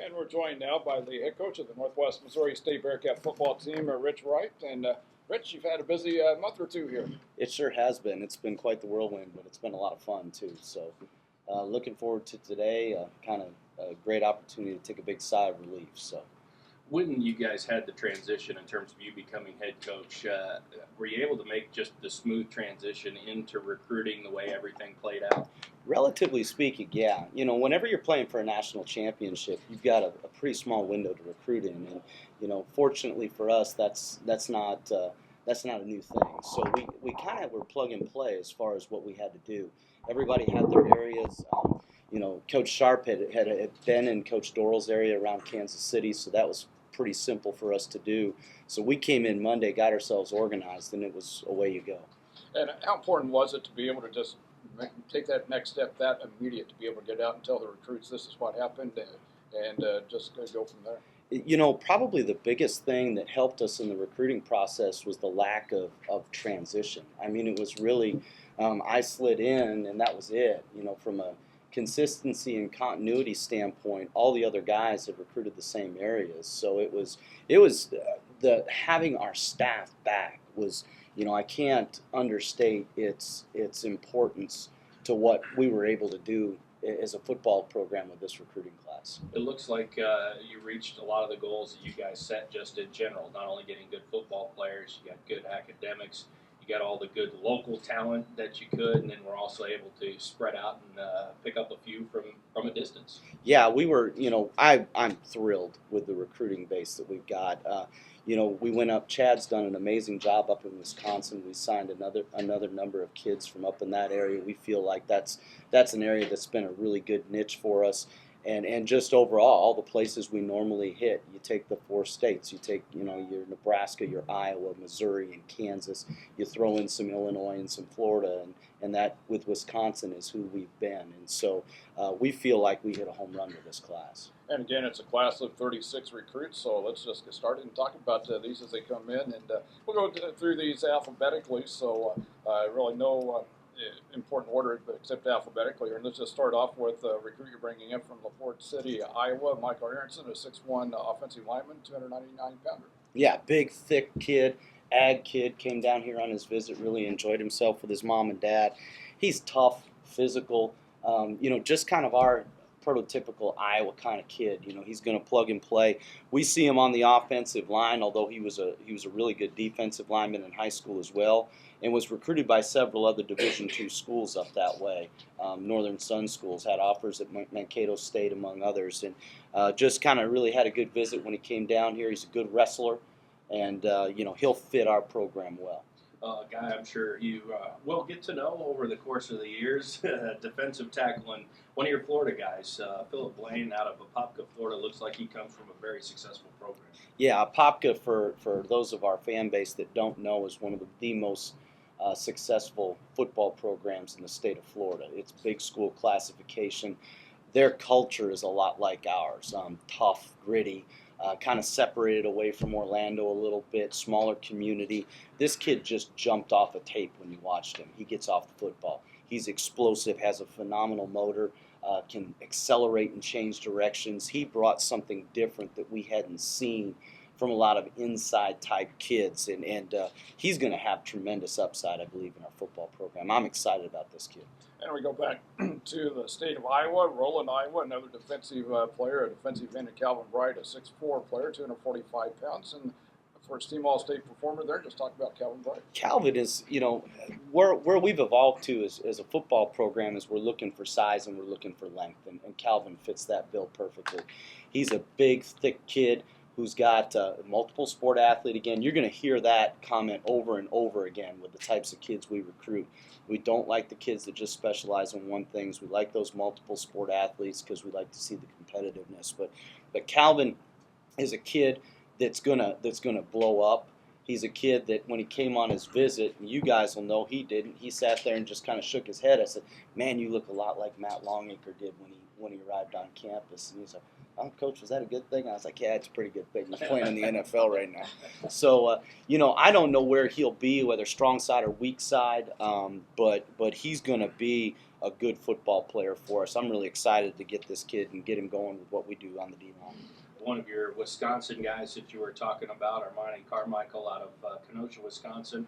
And we're joined now by the head coach of the Northwest Missouri State Bearcat football team, Rich Wright. And Rich, you've had a busy month or two here. It sure has been. It's been quite the whirlwind, but it's been a lot of fun too. So, looking forward to today. Kind of a great opportunity to take a big sigh of relief. So, When you guys had the transition in terms of you becoming head coach, were you able to make just the smooth transition into recruiting the way everything played out? relatively speaking, yeah. Whenever you're playing for a national championship, you've got a pretty small window to recruit in, and fortunately for us, that's not a new thing. So we kind of were plug and play as far as what we had to do. Everybody had their areas. Coach Sharp had been in Coach Dorrell's area around Kansas City, so that was pretty simple for us to do. So we came in Monday, got ourselves organized, and it was away you go. And how important was it to be able to just take that next step, that immediate, to be able to get out and tell the recruits this is what happened and just go from there? Probably the biggest thing that helped us in the recruiting process was the lack of transition. I mean, it was really, I slid in and that was it. From a consistency and continuity standpoint, all the other guys had recruited the same areas. So the having our staff back was, I can't understate its importance to what we were able to do as a football program with this recruiting class. It looks like you reached a lot of the goals that you guys set just in general, not only getting good football players, you got good academics, you got all the good local talent that you could, and then we're also able to spread out and pick up a few from a distance. Yeah, we were, I'm thrilled with the recruiting base that we've got. We went up, Chad's done an amazing job up in Wisconsin. We signed another number of kids from up in that area. We feel like that's an area that's been a really good niche for us. And just overall, all the places we normally hit. You take the 4 states. You take, your Nebraska, your Iowa, Missouri, and Kansas. You throw in some Illinois and some Florida, and that with Wisconsin is who we've been. And so we feel like we hit a home run with this class. And again, it's a class of 36 recruits, so let's just get started and talk about these as they come in. And we'll go through these alphabetically, so really no important order except alphabetically. And let's just start off with a recruit you're bringing in from LaPorte City, Iowa, Michael Aronson, a 6'1" offensive lineman, 299-pounder. Yeah, big, thick kid, ag kid, came down here on his visit, really enjoyed himself with his mom and dad. He's tough, physical, just kind of our prototypical Iowa kind of kid. He's going to plug and play. We see him on the offensive line, although he was a really good defensive lineman in high school as well, and was recruited by several other Division II schools up that way. Northern Sun schools had offers at Mankato State, among others, and just kind of really had a good visit when he came down here. He's a good wrestler, and he'll fit our program well. A guy I'm sure you will get to know over the course of the years, defensive tackle, and one of your Florida guys, Philip Blaine out of Apopka, Florida. Looks like he comes from a very successful program. Yeah, Apopka, for those of our fan base that don't know, is one of the most successful football programs in the state of Florida. It's big school classification. Their culture is a lot like ours, tough, gritty, kind of separated away from Orlando a little bit, smaller community. This kid just jumped off a tape when you watched him. He gets off the football. He's explosive, has a phenomenal motor, can accelerate and change directions. He brought something different that we hadn't seen from a lot of inside type kids, and he's going to have tremendous upside, I believe, in our football program. I'm excited about this kid. And we go back to the state of Iowa, Roland, Iowa, another defensive player, a defensive end, Calvin Bright, a 6'4" player, 245 pounds, and first team All-State performer there. Just talk about Calvin Bright. Calvin is, where we've evolved to as a football program is we're looking for size and we're looking for length, and Calvin fits that bill perfectly. He's a big, thick kid who's got multiple sport athlete. Again, you're going to hear that comment over and over again with the types of kids we recruit. We don't like the kids that just specialize in one thing. We like those multiple sport athletes because we like to see the competitiveness. But Calvin is a kid that's gonna blow up. He's a kid that when he came on his visit, and you guys will know he didn't. He sat there and just kind of shook his head. I said, "Man, you look a lot like Matt Longacre did when he arrived on campus." And he's like, "Oh, Coach, was that a good thing?" I was like, "Yeah, it's a pretty good thing. He's playing in the NFL right now." So, I don't know where he'll be, whether strong side or weak side, but he's going to be a good football player for us. I'm really excited to get this kid and get him going with what we do on the D-line. One of your Wisconsin guys that you were talking about, Armani Carmichael out of Kenosha, Wisconsin.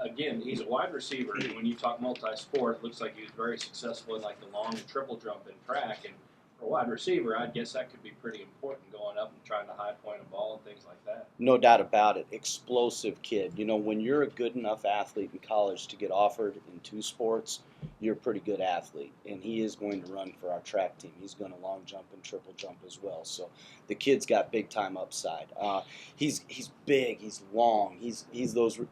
Again, he's a wide receiver, and when you talk multi-sport, it looks like he was very successful in like the long and triple jump and track. And for a wide receiver, I guess that could be pretty important going up and trying to high point a ball and things like that. No doubt about it. Explosive kid. You know, when you're a good enough athlete in college to get offered in 2 sports, you're a pretty good athlete. And he is going to run for our track team. He's going to long jump and triple jump as well. So the kid's got big time upside. He's big. He's long. He's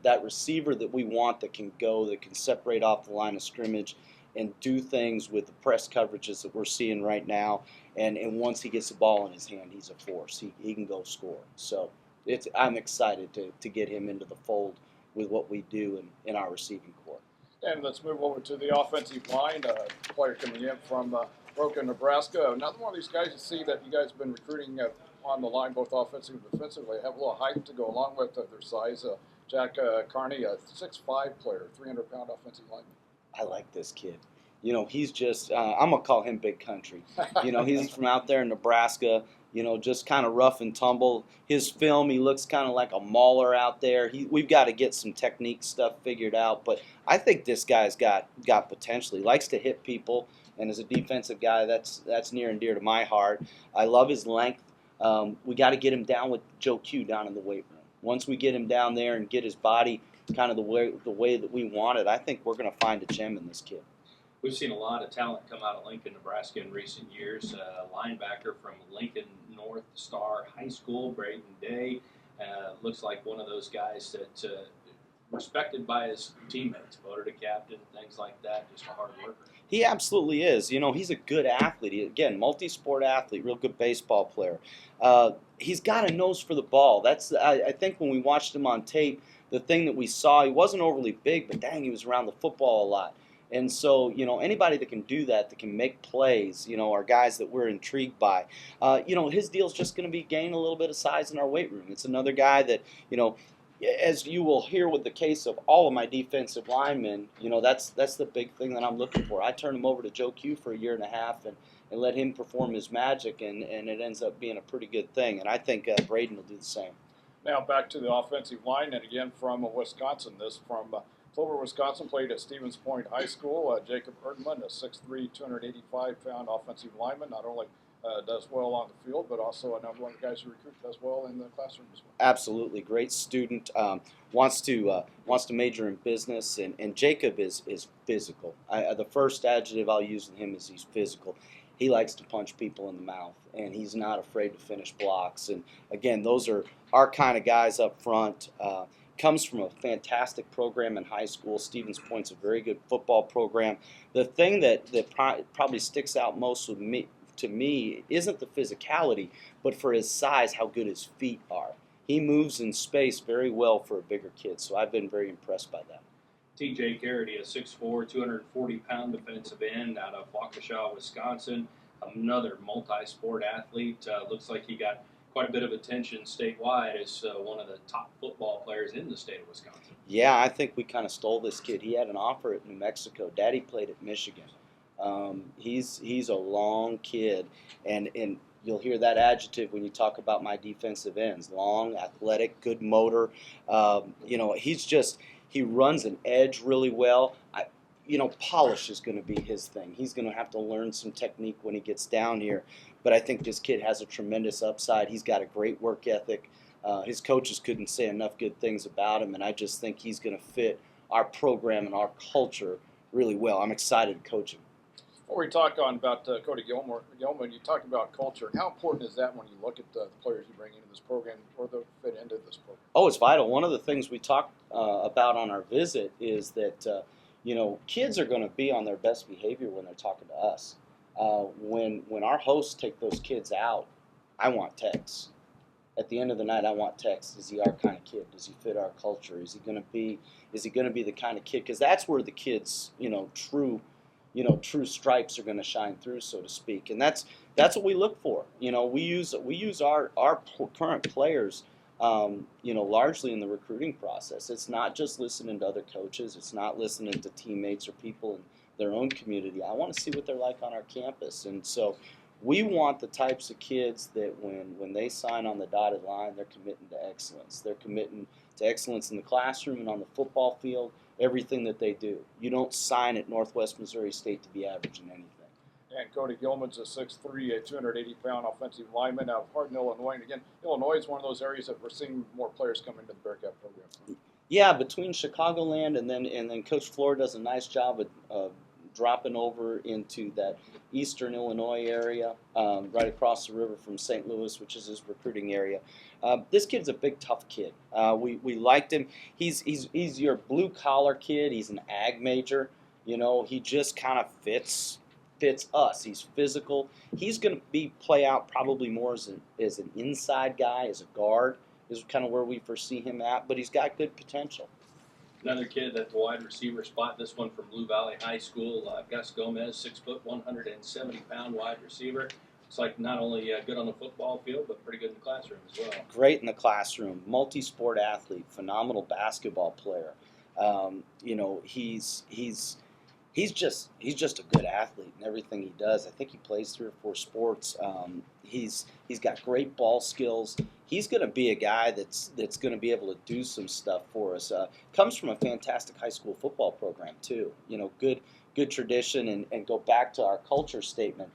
that receiver that we want that can go, that can separate off the line of scrimmage and do things with the press coverages that we're seeing right now. And once he gets the ball in his hand, he's a force. He can go score. So I'm excited to get him into the fold with what we do in our receiving corps. And let's move over to the offensive line. Player coming in from Broken, Nebraska. Another one of these guys you see that you guys have been recruiting on the line, both offensively and defensively. They have a little height to go along with their size. Jack Carney, a 6'5" player, 300-pound offensive lineman. I like this kid. You know, he's just, I'm going to call him Big Country. You know, he's from out there in Nebraska, you know, just kind of rough and tumble. His film, he looks kind of like a mauler out there. We've got to get some technique stuff figured out. But I think this guy's got potential. He likes to hit people. And as a defensive guy, that's near and dear to my heart. I love his length. We got to get him down with Joe Q down in the weight room. Once we get him down there and get his body kind of the way that we want it, I think we're going to find a gem in this kid. We've seen a lot of talent come out of Lincoln, Nebraska in recent years. Linebacker from Lincoln North Star High School, Braden Day, looks like one of those guys that respected by his teammates, voted a captain, things like that, just a hard worker. He absolutely is. You know, he's a good athlete. Again, multi-sport athlete, real good baseball player. He's got a nose for the ball. I think when we watched him on tape, the thing that we saw, he wasn't overly big, but dang, he was around the football a lot. And so, you know, anybody that can do that can make plays, you know, are guys that we're intrigued by. You know, his deal's just going to be gaining a little bit of size in our weight room. It's another guy that, you know, as you will hear with the case of all of my defensive linemen, you know, that's the big thing that I'm looking for. I turned him over to Joe Q for a year and a half and let him perform his magic, and it ends up being a pretty good thing. And I think Braden will do the same. Now back to the offensive line, and again from Wisconsin. This from Clover, Wisconsin, played at Stevens Point High School. Jacob Erdman, a 6'3", 285-pound offensive lineman, not only does well on the field, but also another one of the guys who recruit does well in the classroom as well. Absolutely, great student. Wants to major in business, and Jacob is physical. The first adjective I'll use with him is he's physical. He likes to punch people in the mouth, and he's not afraid to finish blocks. And again, those are our kind of guys up front. Comes from a fantastic program in high school. Stevens Point's a very good football program. The thing that probably sticks out most to me isn't the physicality, but for his size, how good his feet are. He moves in space very well for a bigger kid, so I've been very impressed by that. TJ Garrity, a 6'4", 240-pound defensive end out of Waukesha, Wisconsin. Another multi-sport athlete. Looks like he got quite a bit of attention statewide as one of the top football players in the state of Wisconsin. Yeah, I think we kind of stole this kid. He had an offer at New Mexico. Daddy played at Michigan. He's a long kid, and you'll hear that adjective when you talk about my defensive ends. Long, athletic, good motor. You know, he runs an edge really well. Polish is going to be his thing. He's going to have to learn some technique when he gets down here. But I think this kid has a tremendous upside. He's got a great work ethic. His coaches couldn't say enough good things about him, and I just think he's going to fit our program and our culture really well. I'm excited to coach him. Before we talk on about Cody Gilman, you talk about culture. And how important is that when you look at the players you bring into this program or that fit into this program? Oh, it's vital. One of the things we talked about on our visit is that kids are going to be on their best behavior when they're talking to us. When our hosts take those kids out, I want texts. At the end of the night, I want texts. Is he our kind of kid? Does he fit our culture? Is he going to be the kind of kid? Because that's where the kids, true stripes are going to shine through, so to speak. And that's what we look for. We use our current players, largely in the recruiting process. It's not just listening to other coaches. It's not listening to teammates or people their own community. I want to see what they're like on our campus. And so we want the types of kids that when they sign on the dotted line, they're committing to excellence. They're committing to excellence in the classroom and on the football field, everything that they do. You don't sign at Northwest Missouri State to be average in anything. And Cody Gilman's a 6'3", a 280-pound offensive lineman out of Hardin, Illinois. And again, Illinois is one of those areas that we're seeing more players come into the Bearcat program. Yeah, between Chicagoland and then Coach Floor does a nice job of dropping over into that eastern Illinois area, right across the river from St. Louis, which is his recruiting area. This kid's a big, tough kid. We liked him. He's your blue collar kid. He's an ag major. You know, he just kind of fits us. He's physical. He's going to play out probably more as an inside guy, as a guard. Is kind of where we foresee him at, but he's got good potential. Another kid at the wide receiver spot, this one from Blue Valley High School, Gus Gomez, 6 foot, 170-pound wide receiver. It's like not only good on the football field, but pretty good in the classroom as well. Great in the classroom, multi-sport athlete, phenomenal basketball player. You know, he's just a good athlete in everything he does. I think he plays 3 or 4 sports. He's got great ball skills. He's going to be a guy that's going to be able to do some stuff for us. Comes from a fantastic high school football program too. You know, good tradition, and go back to our culture statement.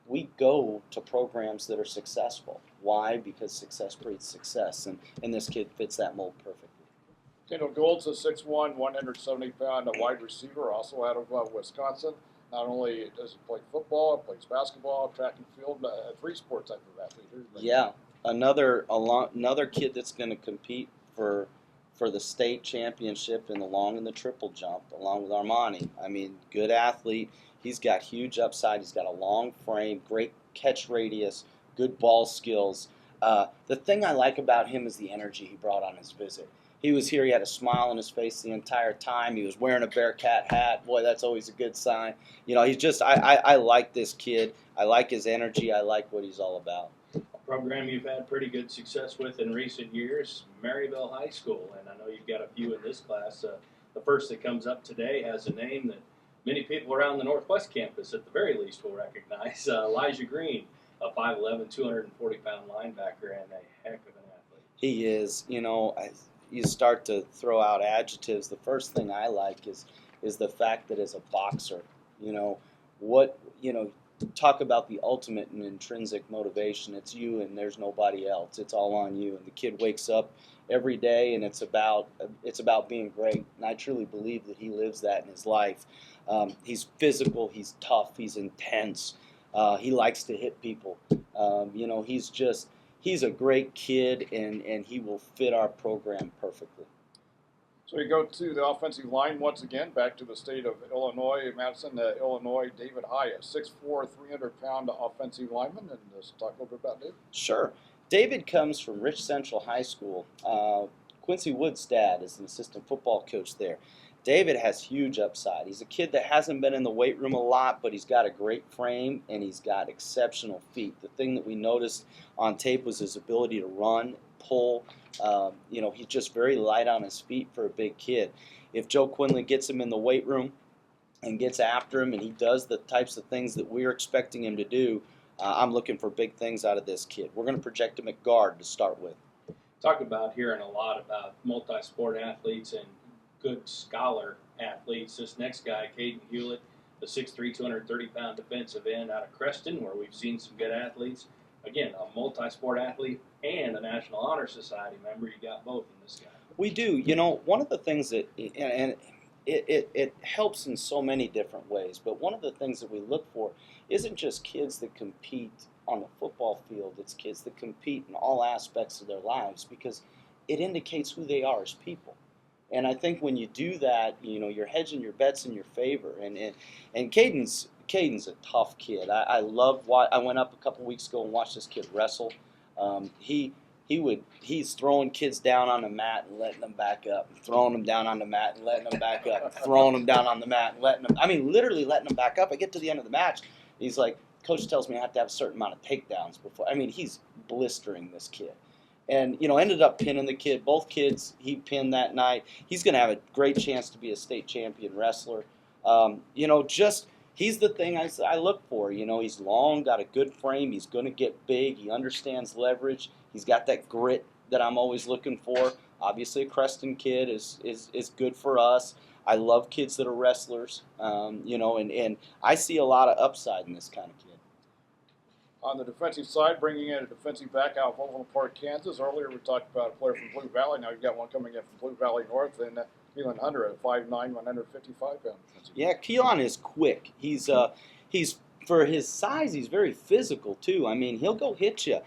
We go to programs that are successful. Why? Because success breeds success, and this kid fits that mold perfectly. Kendall Gould's a 6'1", 170-pound wide receiver, also out of Wisconsin. Not only does he play football, he plays basketball, track and field, 3-sport type of athlete. Yeah, another kid that's going to compete for the state championship in the long and the triple jump, along with Armani. I mean, good athlete. He's got huge upside. He's got a long frame, great catch radius, good ball skills. The thing I like about him is the energy he brought on his visit. He was here, he had a smile on his face the entire time. He was wearing a Bearcat hat. Boy, that's always a good sign. You know, he's just, I like this kid. I like his energy. I like what he's all about. A program you've had pretty good success with in recent years, Maryville High School. And I know you've got a few in this class. The first that comes up today has a name that many people around the Northwest campus, at the very least, will recognize. Elijah Green, a 5'11", 240-pound linebacker and a heck of an athlete. He is, you know, you start to throw out adjectives. The first thing I like is the fact that as a boxer, talk about the ultimate and intrinsic motivation. It's you and there's nobody else. It's all on you. And the kid wakes up every day and it's about being great. And I truly believe that he lives that in his life. He's physical, he's tough, he's intense. He likes to hit people. He's a great kid, and he will fit our program perfectly. So we go to the offensive line once again, back to the state of Illinois, Madison, Illinois, David High, a 6'4", 300-pound offensive lineman. And let's talk a little bit about David. Sure. David comes from Rich Central High School. Quincy Wood's dad is an assistant football coach there. David has huge upside. He's a kid that hasn't been in the weight room a lot, but he's got a great frame and he's got exceptional feet. The thing that we noticed on tape was his ability to run, pull. He's just very light on his feet for a big kid. If Joe Quinlan gets him in the weight room and gets after him and he does the types of things that we're expecting him to do, I'm looking for big things out of this kid. We're going to project him at guard to start with. Talk about hearing a lot about multi-sport athletes and good scholar athletes. This next guy, Caden Hewlett, the 6'3", 230-pound defensive end out of Creston, where we've seen some good athletes. Again, a multi-sport athlete and a National Honor Society member. You got both in this guy. We do. One of the things that, and it helps in so many different ways, but one of the things that we look for isn't just kids that compete on the football field. It's kids that compete in all aspects of their lives because it indicates who they are as people. And I think when you do that, you're hedging your bets in your favor. And Caden's a tough kid. I went up a couple weeks ago and watched this kid wrestle. He's throwing kids down on the mat and letting them back up, throwing them down on the mat and letting them back up, throwing them down on the mat and letting them. Literally letting them back up. I get to the end of the match, he's like, "Coach tells me I have to have a certain amount of takedowns before." He's blistering this kid. And, ended up pinning the kid. Both kids he pinned that night. He's going to have a great chance to be a state champion wrestler. Just he's the thing I look for. He's long, got a good frame. He's going to get big. He understands leverage. He's got that grit that I'm always looking for. Obviously, a Creston kid is good for us. I love kids that are wrestlers, and I see a lot of upside in this kind of kid. On the defensive side, bringing in a defensive back out of Overland Park, Kansas. Earlier we talked about a player from Blue Valley. Now you've got one coming in from Blue Valley North, and Keelan Hunter at 5'9", 155 pounds. Yeah, Keelan is quick. He's for his size, he's very physical too. I mean, he'll go hit you.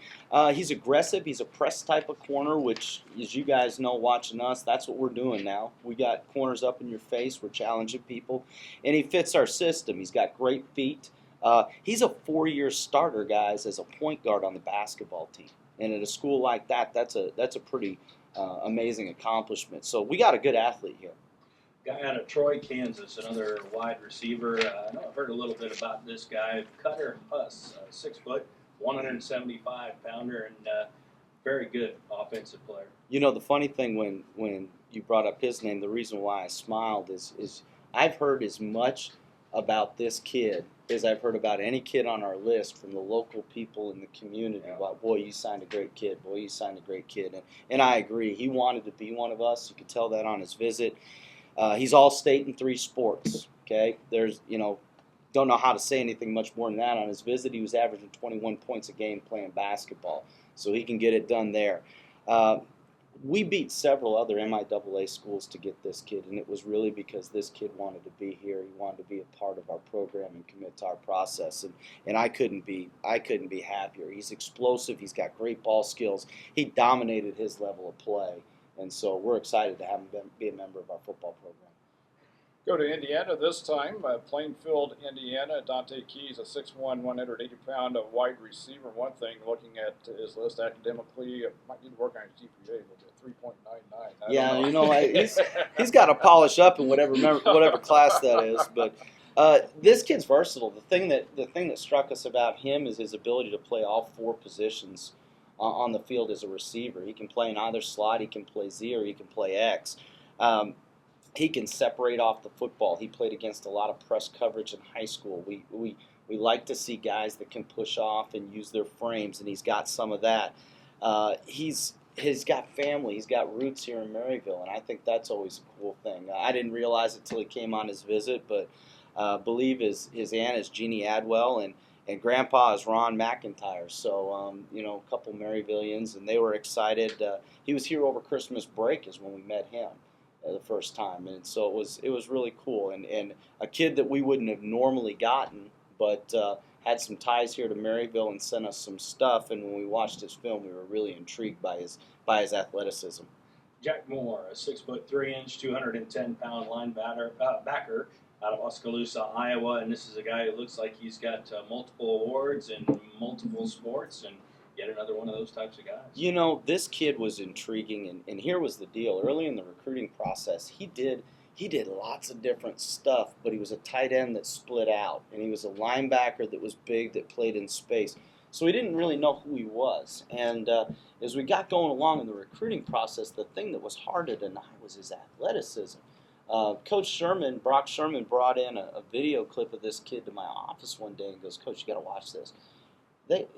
He's aggressive. He's a press type of corner, which, as you guys know, watching us, that's what we're doing now. We got corners up in your face. We're challenging people, and he fits our system. He's got great feet. He's a 4-year starter, guys, as a point guard on the basketball team. And at a school like that, that's a pretty amazing accomplishment. So we got a good athlete here. Guy out of Troy, Kansas, another wide receiver. I know I've heard a little bit about this guy, Cutter Huss, 6 foot, 175 pounder, and very good offensive player. The funny thing when you brought up his name, the reason why I smiled is I've heard as much about this kid as I've heard about any kid on our list from the local people in the community. About, boy, you signed a great kid. Boy, you signed a great kid. And I agree. He wanted to be one of us. You could tell that on his visit. He's all state in 3 sports. Okay, don't know how to say anything much more than that. On his visit, he was averaging 21 points a game playing basketball, so he can get it done there. We beat several other MIAA schools to get this kid, and it was really because this kid wanted to be here. He wanted to be a part of our program and commit to our process, and I couldn't be happier. He's explosive. He's got great ball skills. He dominated his level of play, and so we're excited to have him be a member of our football program. Go to Indiana this time, Plainfield, Indiana. Dante Keys, a 6'1", 180-pound wide receiver. One thing, looking at his list academically, might need to work on his GPA a little bit, 3.99. Yeah, he's got to polish up in whatever class that is. But this kid's versatile. The thing that struck us about him is his ability to play all 4 positions on the field as a receiver. He can play in either slot. He can play Z or he can play X. He can separate off the football. He played against a lot of press coverage in high school. We like to see guys that can push off and use their frames, and he's got some of that. He's got family. He's got roots here in Maryville, and I think that's always a cool thing. I didn't realize it till he came on his visit, but believe his aunt is Jeannie Adwell, and Grandpa is Ron McIntyre. So, a couple Maryvillians, and they were excited. He was here over Christmas break is when we met him. The first time, and so it was really cool, and a kid that we wouldn't have normally gotten, but had some ties here to Maryville and sent us some stuff, and when we watched his film, we were really intrigued by his athleticism. Jack Moore, a 6'3", 210-pound backer out of Oskaloosa, Iowa, and this is a guy who looks like he's got multiple awards in multiple sports, and yet another one of those types of guys. This kid was intriguing, and here was the deal. Early in the recruiting process, he did lots of different stuff, but he was a tight end that split out, and he was a linebacker that was big, that played in space. So we didn't really know who he was. And as we got going along in the recruiting process, the thing that was hard to deny was his athleticism. Coach Sherman, Brock Sherman, brought in a video clip of this kid to my office one day and goes, "Coach, you got to watch this."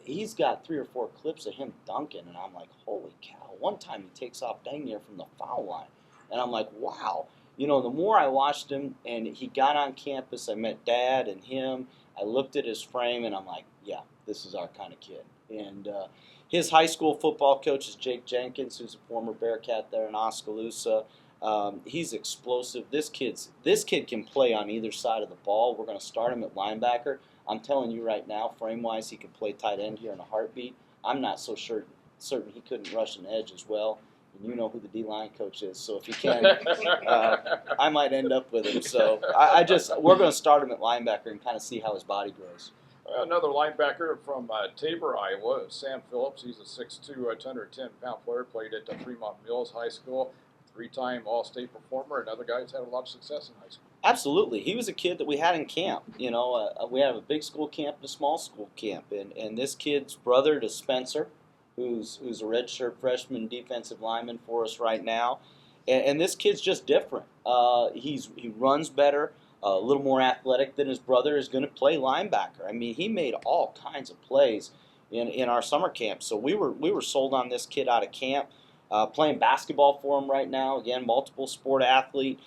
He's got 3 or 4 clips of him dunking, and I'm like, holy cow. One time he takes off dang near from the foul line, and I'm like, wow. The more I watched him, and he got on campus, I met Dad and him, I looked at his frame, and I'm like, yeah, this is our kind of kid. And his high school football coach is Jake Jenkins, who's a former Bearcat there in Oskaloosa. He's explosive. This kid can play on either side of the ball. We're going to start him at linebacker. I'm telling you right now, frame-wise, he could play tight end here in a heartbeat. I'm not so certain he couldn't rush an edge as well. And you know who the D-line coach is, so if he can, I might end up with him. So we're going to start him at linebacker and kind of see how his body grows. Another linebacker from Tabor, Iowa, Sam Phillips. He's a 6'2", 210-pound player, played at Fremont Mills High School. 3-time All-State performer. Another guy who's had a lot of success in high school. Absolutely. He was a kid that we had in camp. We have a big school camp and a small school camp. And this kid's brother to Spencer, who's a redshirt freshman defensive lineman for us right now. And this kid's just different. He runs better. a little more athletic than his brother, is going to play linebacker. I mean, he made all kinds of plays in our summer camp. So we were sold on this kid out of camp. Playing basketball for him right now. Again, multiple sport athlete.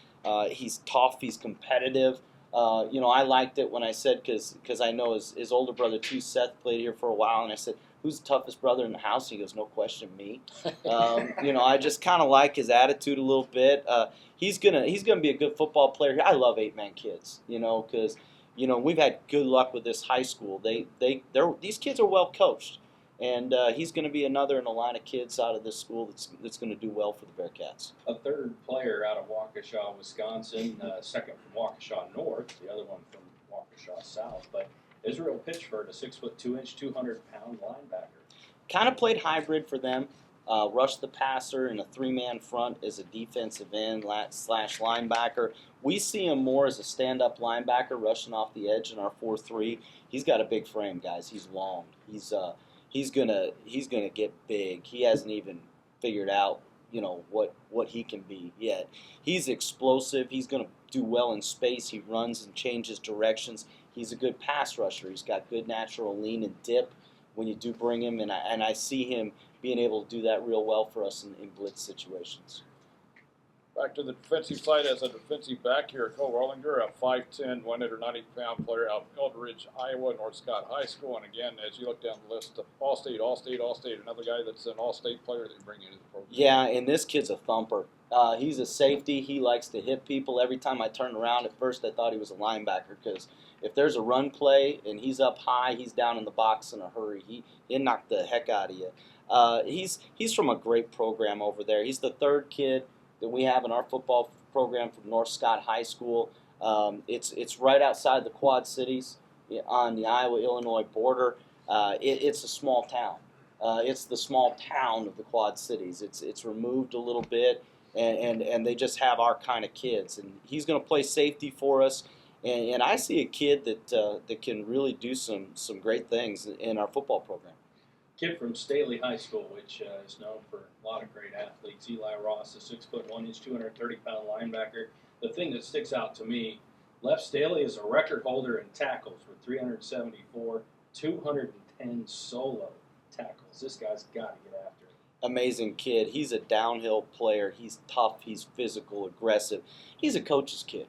He's tough. He's competitive. I liked it when I said, because I know his older brother too, Seth, played here for a while, and I said, "Who's the toughest brother in the house?" He goes, "No question, me." I just kind of like his attitude a little bit. He's gonna be a good football player. I love 8-man kids, because we've had good luck with this high school. These kids are well coached, and he's going to be another in a line of kids out of this school that's going to do well for the Bearcats. A third player out of Waukesha, Wisconsin, second from Waukesha North, the other one from Waukesha South. But Israel Pitchford, a 6'2", 200-pound linebacker. Kind of played hybrid for them. Rushed the passer in a 3-man front as a defensive end / linebacker. We see him more as a stand-up linebacker rushing off the edge in our 4-3. He's got a big frame, guys. He's long. He's gonna get big. He hasn't even figured out what he can be yet. He's explosive. He's gonna do well in space. He runs and changes directions. He's a good pass rusher. He's got good natural lean and dip when you do bring him, and I see him being able to do that real well for us in blitz situations. Back to the defensive side as a defensive back here, Cole Rollinger, a 5'10", 190-pound player out of Eldridge, Iowa, North Scott High School. And again, as you look down the list, All-State, another guy that's an All-State player that you bring into the program. Yeah, and this kid's a thumper. He's a safety. He likes to hit people. Every time I turned around, at first I thought he was a linebacker, because if there's a run play and he's up high, he's down in the box in a hurry. He'll knock the heck out of you. He's from a great program over there. He's the third kid that we have in our football program from North Scott High School. It's right outside the Quad Cities on the Iowa-Illinois border. It's a small town. It's the small town of the Quad Cities. It's removed a little bit, and they just have our kind of kids. And he's going to play safety for us. And I see a kid that can really do some great things in our football program. Kid from Staley High School, which is known for a lot of great athletes. Eli Ross, a 6'1", 230-pound linebacker. The thing that sticks out to me, Left Staley is a record holder in tackles with 374, 210 solo tackles. This guy's got to get after it. Amazing kid. He's a downhill player. He's tough. He's physical, aggressive. He's a coach's kid.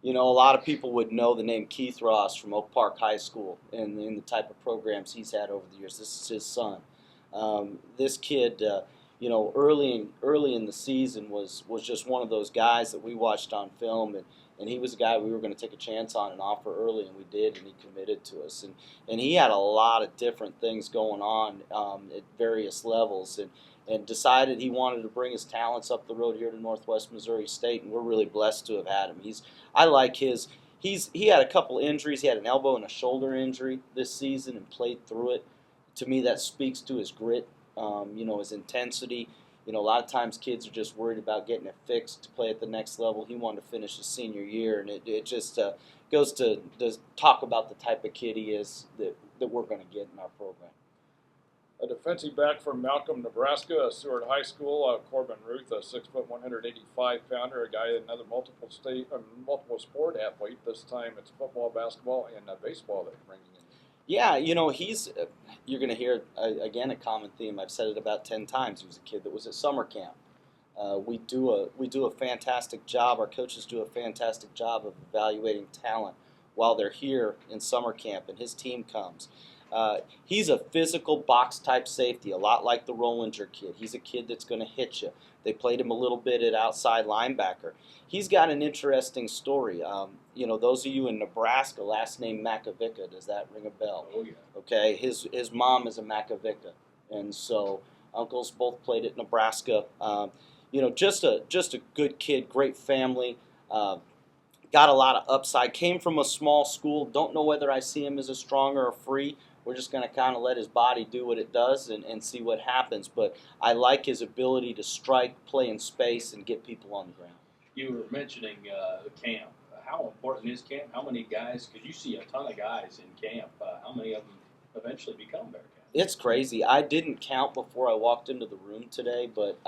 A lot of people would know the name Keith Ross from Oak Park High School and the type of programs he's had over the years. This is his son. This kid, early in the season was just one of those guys that we watched on film, and he was a guy we were going to take a chance on and offer early, and we did, and he committed to us. And he had a lot of different things going on at various levels, and decided he wanted to bring his talents up the road here to Northwest Missouri State, and we're really blessed to have had him. He had a couple injuries. He had an elbow and a shoulder injury this season and played through it. To me, that speaks to his grit, his intensity. A lot of times kids are just worried about getting it fixed to play at the next level. He wanted to finish his senior year, and it just goes to talk about the type of kid he is that we're going to get in our program. A defensive back from Malcolm, Nebraska, Seward High School, Corbin Ruth, a 6', 185-pounder, a guy, another multiple sport athlete. This time it's football, basketball, and baseball that you're bringing in. Yeah, you're going to hear, again, a common theme. I've said it about 10 times. He was a kid that was at summer camp. We do a fantastic job. Our coaches do a fantastic job of evaluating talent while they're here in summer camp, and his team comes. He's a physical box-type safety, a lot like the Rollinger kid. He's a kid that's going to hit you. They played him a little bit at outside linebacker. He's got an interesting story. Those of you in Nebraska, last name Makovica, does that ring a bell? Oh, yeah. Okay, his mom is a Makovica, and so uncles both played at Nebraska. Just a good kid, great family. Got a lot of upside. Came from a small school. Don't know whether I see him as a strong or a free. We're just going to kind of let his body do what it does and see what happens. But I like his ability to strike, play in space, and get people on the ground. You were mentioning camp. How important is camp? How many guys? Because you see a ton of guys in camp. How many of them eventually become Bearcats? It's crazy. I didn't count before I walked into the room today, but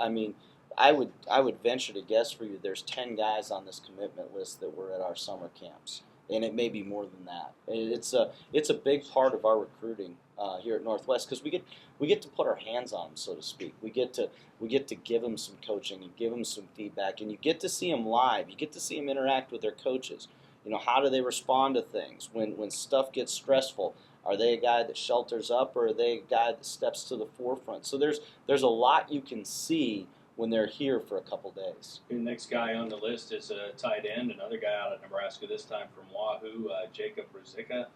I would venture to guess for you there's 10 guys on this commitment list that were at our summer camps, and it may be more than that. It's a big part of our recruiting here at Northwest because we get to put our hands on them, so to speak. We get to give them some coaching and give them some feedback, and you get to see them live. You get to see them interact with their coaches. How do they respond to things when stuff gets stressful? Are they a guy that shelters up, or are they a guy that steps to the forefront? So there's a lot you can see when they're here for a couple days. The next guy on the list is a tight end, another guy out of Nebraska, this time from Wahoo, Jacob Ruzicka.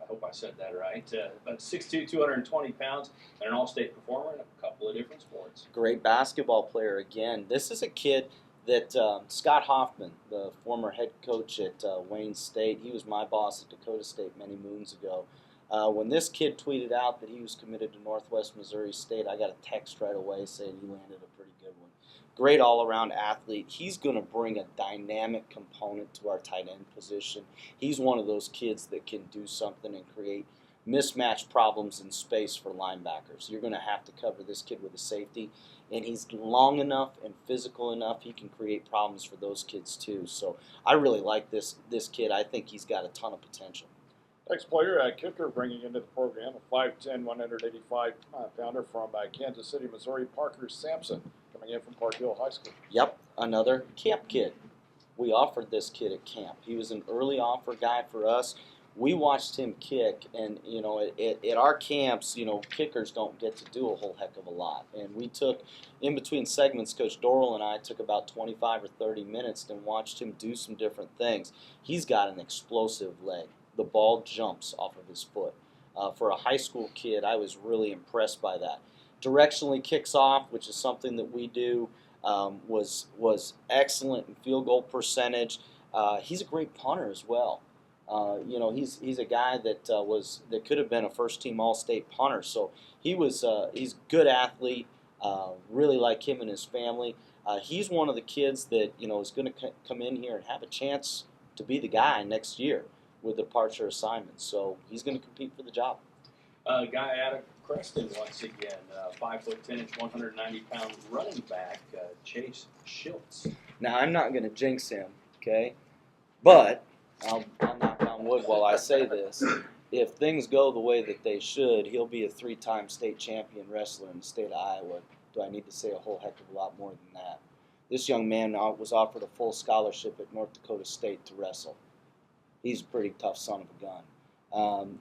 I hope I said that right. About 6'2", 220 pounds, and an all-state performer in a couple of different sports. Great basketball player again. This is a kid that Scott Hoffman, the former head coach at Wayne State, he was my boss at Dakota State many moons ago. When this kid tweeted out that he was committed to Northwest Missouri State, I got a text right away saying he landed a pretty good one. Great all-around athlete. He's going to bring a dynamic component to our tight end position. He's one of those kids that can do something and create mismatch problems in space for linebackers. You're going to have to cover this kid with a safety, and he's long enough and physical enough he can create problems for those kids too. So I really like this kid. I think he's got a ton of potential. Next player, kicker bringing into the program, a 5'10", 185-pounder from Kansas City, Missouri, Parker Sampson, coming in from Park Hill High School. Yep, another camp kid. We offered this kid at camp. He was an early offer guy for us. We watched him kick, and at our camps, kickers don't get to do a whole heck of a lot. And we took, in between segments, Coach Dorrell and I took about 25 or 30 minutes and watched him do some different things. He's got an explosive leg. The ball jumps off of his foot. For a high school kid, I was really impressed by that. Directionally kicks off, which is something that we do, was excellent in field goal percentage. He's a great punter as well. He's a guy that could have been a first-team All-State punter. So he's a good athlete. Really like him and his family. He's one of the kids that is going to come in here and have a chance to be the guy next year with the departure assignment. So he's going to compete for the job. Guy out of Creston once again, 5'10", 190-pound running back, Chase Schultz. Now I'm not going to jinx him, okay? But I'll knock on wood while I say this. If things go the way that they should, he'll be a 3-time state champion wrestler in the state of Iowa. Do I need to say a whole heck of a lot more than that? This young man was offered a full scholarship at North Dakota State to wrestle. He's a pretty tough son of a gun.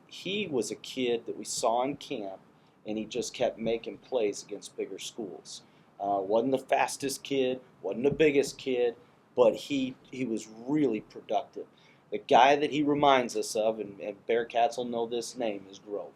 He was a kid that we saw in camp, and he just kept making plays against bigger schools. Wasn't the fastest kid, wasn't the biggest kid, but he was really productive. The guy that he reminds us of, and Bearcats will know this name, is Grove.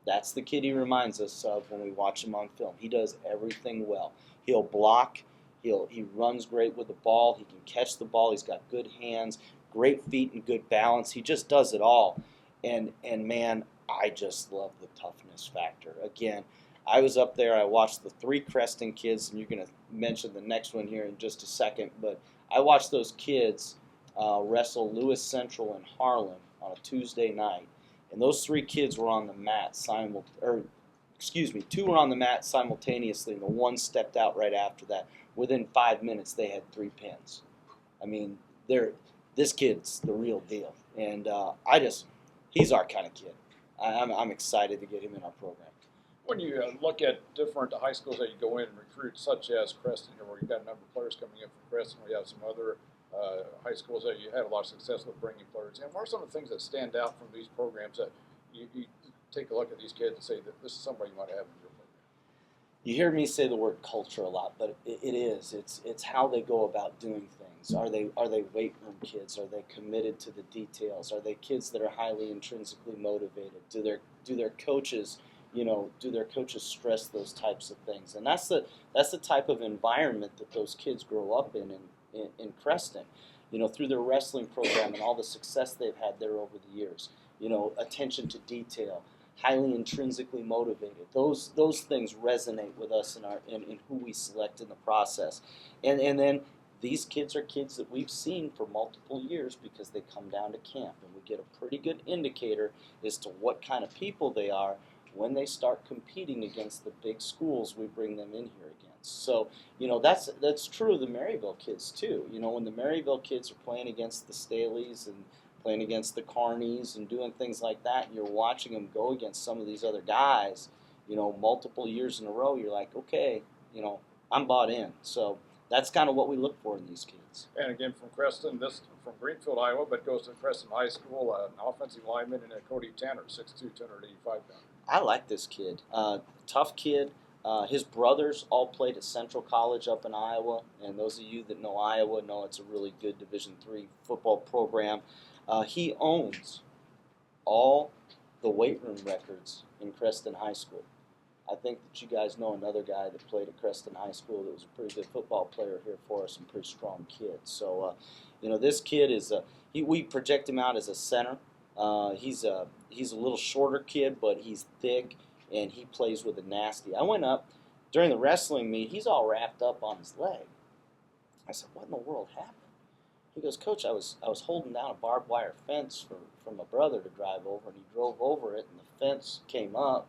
That's the kid he reminds us of when we watch him on film. He does everything well. He'll block. He runs great with the ball. He can catch the ball. He's got good hands, great feet, and good balance. He just does it all. And man, I just love the toughness factor. Again, I was up there. I watched the 3 Creston kids, and you're going to mention the next one here in just a second. But I watched those kids wrestle Lewis Central in Harlan on a Tuesday night. And those 3 kids were on the mat 2 were on the mat simultaneously, and the one stepped out right after that. Within 5 minutes, they had 3 pins. I mean, this kid's the real deal. And he's our kind of kid. I'm excited to get him in our program. When you look at different high schools that you go in and recruit, such as Creston, where you've got a number of players coming in from Creston, we have some other high schools that you had a lot of success with bringing players in. What are some of the things that stand out from these programs that you take a look at these kids and say that this is somebody you want to have in your program? You hear me say the word culture a lot, but it is. It's how they go about doing things. Are they weight room kids? Are they committed to the details? Are they kids that are highly intrinsically motivated? Do their coaches stress those types of things? And that's the type of environment that those kids grow up in Creston. Through their wrestling program and all the success they've had there over the years. Attention to detail, highly intrinsically motivated. Those things resonate with us in who we select in the process. And then these kids are kids that we've seen for multiple years because they come down to camp, and we get a pretty good indicator as to what kind of people they are when they start competing against the big schools, we bring them in here against. So, that's true of the Maryville kids too. When the Maryville kids are playing against the Staleys and playing against the Carneys and doing things like that, and you're watching them go against some of these other guys, multiple years in a row, you're like, okay, I'm bought in. So that's kind of what we look for in these kids. And again, from Creston, this from Greenfield, Iowa, but goes to Creston High School, an offensive lineman, and Cody Tanner, 6'2", 285 pounds. I like this kid. Tough kid. His brothers all played at Central College up in Iowa, and those of you that know Iowa know it's a really good Division III football program. He owns all the weight room records in Creston High School. I think that you guys know another guy that played at Creston High School that was a pretty good football player here for us and pretty strong kid. So, this kid is we project him out as a center. He's a little shorter kid, but he's thick, and he plays with a nasty. I went up during the wrestling meet. He's all wrapped up on his leg. I said, "What in the world happened?" He goes, "Coach, I was holding down a barbed wire fence for my brother to drive over, and he drove over it, and the fence came up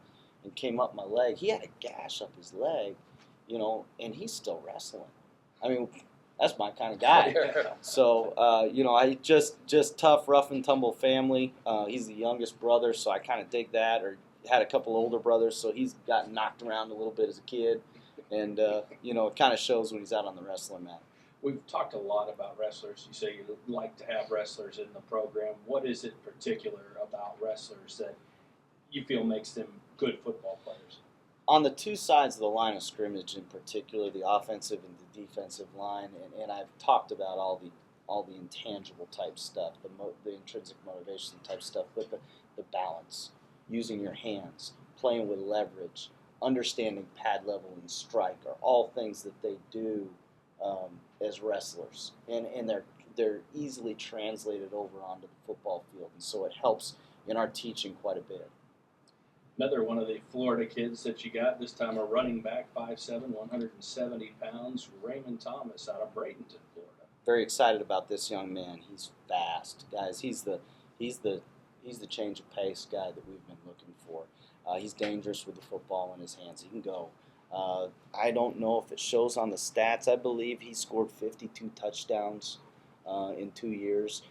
my leg. He had a gash up his leg, and he's still wrestling. I mean, that's my kind of guy." So, I just tough, rough and tumble family. He's the youngest brother, so I kind of dig that. Or had a couple older brothers, so he's got knocked around a little bit as a kid, and it kind of shows when he's out on the wrestling mat. We've talked a lot about wrestlers. You say you like to have wrestlers in the program. What is it particular about wrestlers that you feel makes them good football players? On the two sides of the line of scrimmage, in particular, the offensive and the defensive line, and I've talked about all the intangible type stuff, the intrinsic motivation type stuff, but the balance, using your hands, playing with leverage, understanding pad level and strike are all things that they do as wrestlers, and they're easily translated over onto the football field, and so it helps in our teaching quite a bit. Another one of the Florida kids that you got, this time a running back, 5'7", 170 pounds, Raymond Thomas out of Bradenton, Florida. Very excited about this young man. He's fast, guys. He's the change of pace guy that we've been looking for. He's dangerous with the football in his hands. He can go. I don't know if it shows on the stats. I believe he scored 52 touchdowns in 2 years.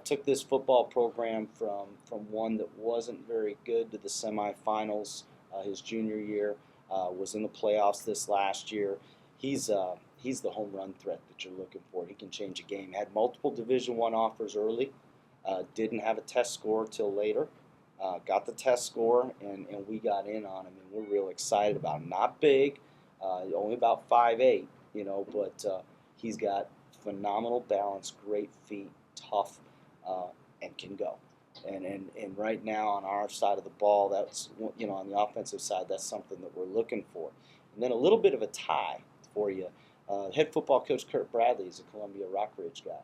Took this football program from one that wasn't very good to the semifinals his junior year. Was in the playoffs this last year. He's the home run threat that you're looking for. He can change a game. Had multiple Division I offers early. Didn't have a test score till later. Got the test score, and we got in on him, and we're real excited about him. Not big, only about 5'8", but he's got phenomenal balance, great feet, tough, and can go. And right now on our side of the ball, that's on the offensive side, that's something that we're looking for. And then a little bit of a tie for you. Head football coach Kurt Bradley is a Columbia Rockridge guy.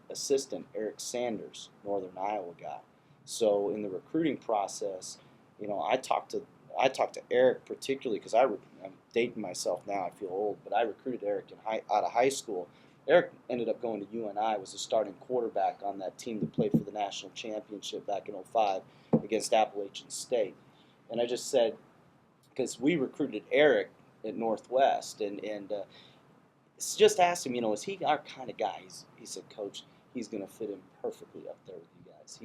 Assistant Eric Sanders, Northern Iowa guy. So in the recruiting process, I talked to Eric particularly because I'm dating myself now. I feel old, but I recruited Eric out of high school. Eric ended up going to UNI, was a starting quarterback on that team that played for the national championship back in 2005 against Appalachian State. And I just said, because we recruited Eric at Northwest, and just asked him, is he our kind of guy? He said, "Coach, he's going to fit in perfectly up there with you guys.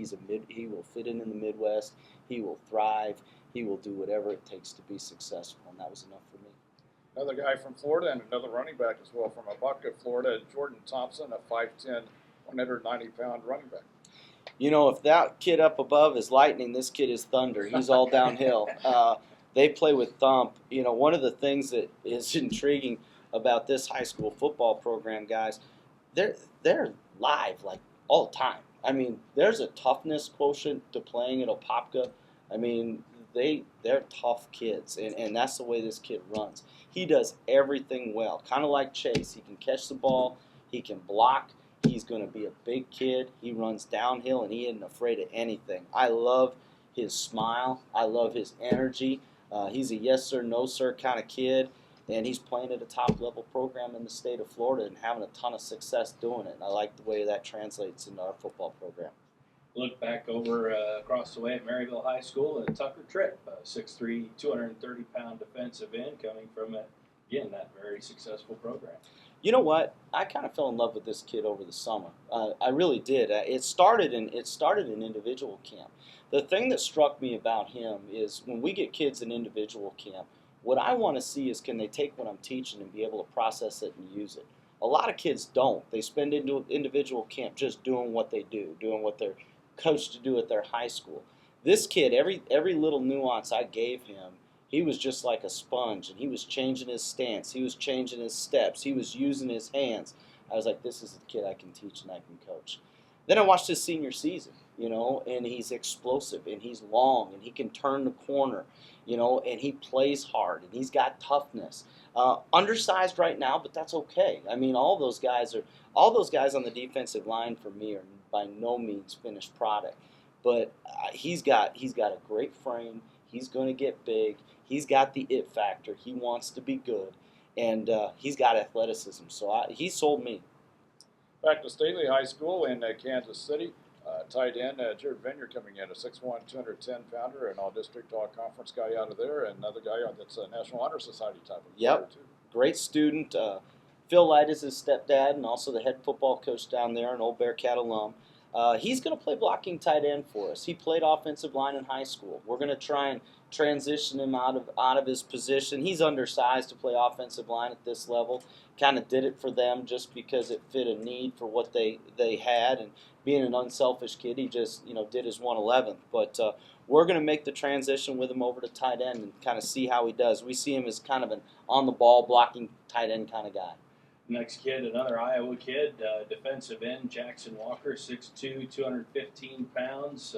He will fit in the Midwest. He will thrive. He will do whatever it takes to be successful," and that was enough for me. Another guy from Florida and another running back as well from Abucca, Florida, Jordan Thompson, a 5'10", 190-pound running back. If that kid up above is lightning, this kid is thunder. He's all downhill. They play with thump. One of the things that is intriguing about this high school football program, guys, they're live like all the time. I mean, there's a toughness quotient to playing at Apopka. I mean, they're tough kids, and that's the way this kid runs. He does everything well, kind of like Chase. He can catch the ball, he can block, he's going to be a big kid. He runs downhill, and he isn't afraid of anything. I love his smile. I love his energy. He's a yes sir, no sir kind of kid, and he's playing at a top-level program in the state of Florida and having a ton of success doing it. And I like the way that translates into our football program. look back over across the way at Maryville High School and Tucker Tripp, 6'3", 230-pound defensive end coming from, again, that very successful program. You know what? I kind of fell in love with this kid over the summer. I really did. It started in individual camp. The thing that struck me about him is when we get kids in individual camp, what I want to see is can they take what I'm teaching and be able to process it and use it. A lot of kids don't. They spend into individual camp just doing what they do, doing what they're coached to do at their high school. This kid, every little nuance I gave him, he was just like a sponge, and he was changing his stance. He was changing his steps. He was using his hands. I was like, this is the kid I can teach and I can coach. Then I watched his senior season, and he's explosive, and he's long, and he can turn the corner, and he plays hard, and he's got toughness. Undersized right now, but that's okay. I mean, all those guys on the defensive line for me are by no means finished product, but he's got a great frame. He's going to get big. He's got the it factor. He wants to be good, and he's got athleticism. So he sold me. Back to Staley High School in Kansas City. Tight end Jared Vineyard coming in, a 6'1", 210-pounder, an all-district, all-conference guy out of there, and another guy that's a National Honor Society type of player, too. Great student. Phil Light is his stepdad and also the head football coach down there, an old Bearcat alum. He's going to play blocking tight end for us. He played offensive line in high school. We're going to try and transition him out of his position. He's undersized to play offensive line at this level. Kind of did it for them just because it fit a need for what they had. And being an unselfish kid, he just did his 111th. But we're going to make the transition with him over to tight end and kind of see how he does. We see him as kind of an on-the-ball blocking tight end kind of guy. Next kid, another Iowa kid, defensive end, Jackson Walker, 6'2", 215 pounds.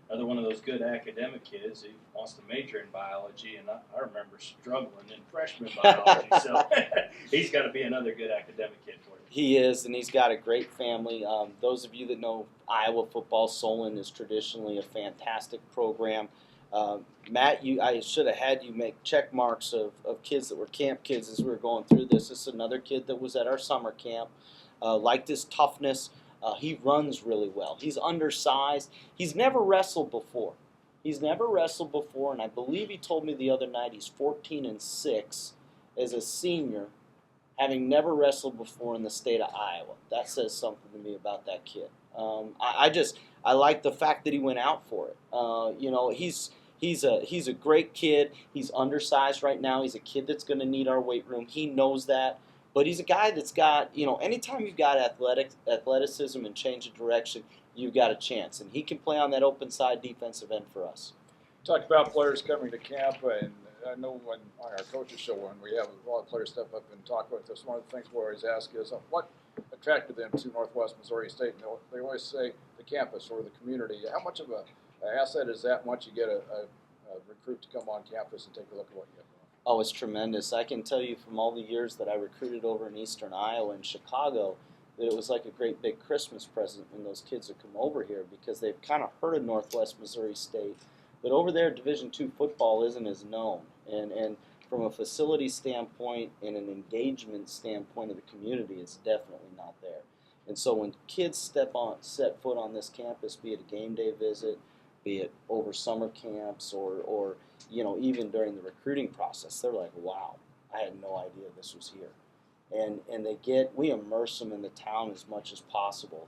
Another one of those good academic kids. He wants to major in biology, and I remember struggling in freshman biology. So he's got to be another good academic kid for you. He is, and he's got a great family. Those of you that know Iowa football, Solon is traditionally a fantastic program. Matt, I should have had you make check marks of kids that were camp kids as we were going through this. This is another kid that was at our summer camp. Liked his toughness. He runs really well. He's undersized. He's never wrestled before. And I believe he told me the other night he's 14-6 as a senior, having never wrestled before in the state of Iowa. That says something to me about that kid. I like the fact that he went out for it. He's a great kid. He's undersized right now. He's a kid that's going to need our weight room. He knows that. But he's a guy that's got, anytime you've got athleticism and change of direction, you've got a chance. And he can play on that open side defensive end for us. Talked about players coming to camp, and I know on our coaches show when we have a lot of players step up and talk with us, one of the things we always ask is what attracted them to Northwest Missouri State. And they always say the campus or the community. How much of an asset is that once you get a recruit to come on campus and take a look at what you have? Oh, it's tremendous. I can tell you from all the years that I recruited over in eastern Iowa and Chicago that it was like a great big Christmas present when those kids would come over here because they've kind of heard of Northwest Missouri State. But over there, Division II football isn't as known. And from a facility standpoint and an engagement standpoint of the community, it's definitely not there. And so when kids set foot on this campus, be it a game day visit, be it over summer camps or even during the recruiting process, they're like, wow, I had no idea this was here. And we immerse them in the town as much as possible.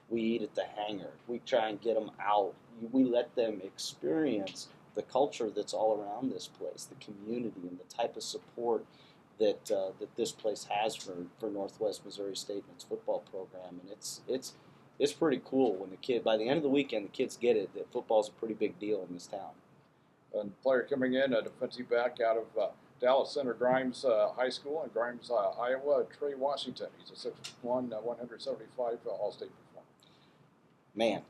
We eat at the hangar. We try and get them out. We let them experience the culture that's all around this place, the community, and the type of support that this place has for Northwest Missouri State and its football program. And it's pretty cool when by the end of the weekend, the kids get it that football's a pretty big deal in this town. And player coming in, a defensive back out of Dallas Center Grimes High School in Grimes, Iowa, Trey Washington. He's a 6'1", 175 All-State performer. Man,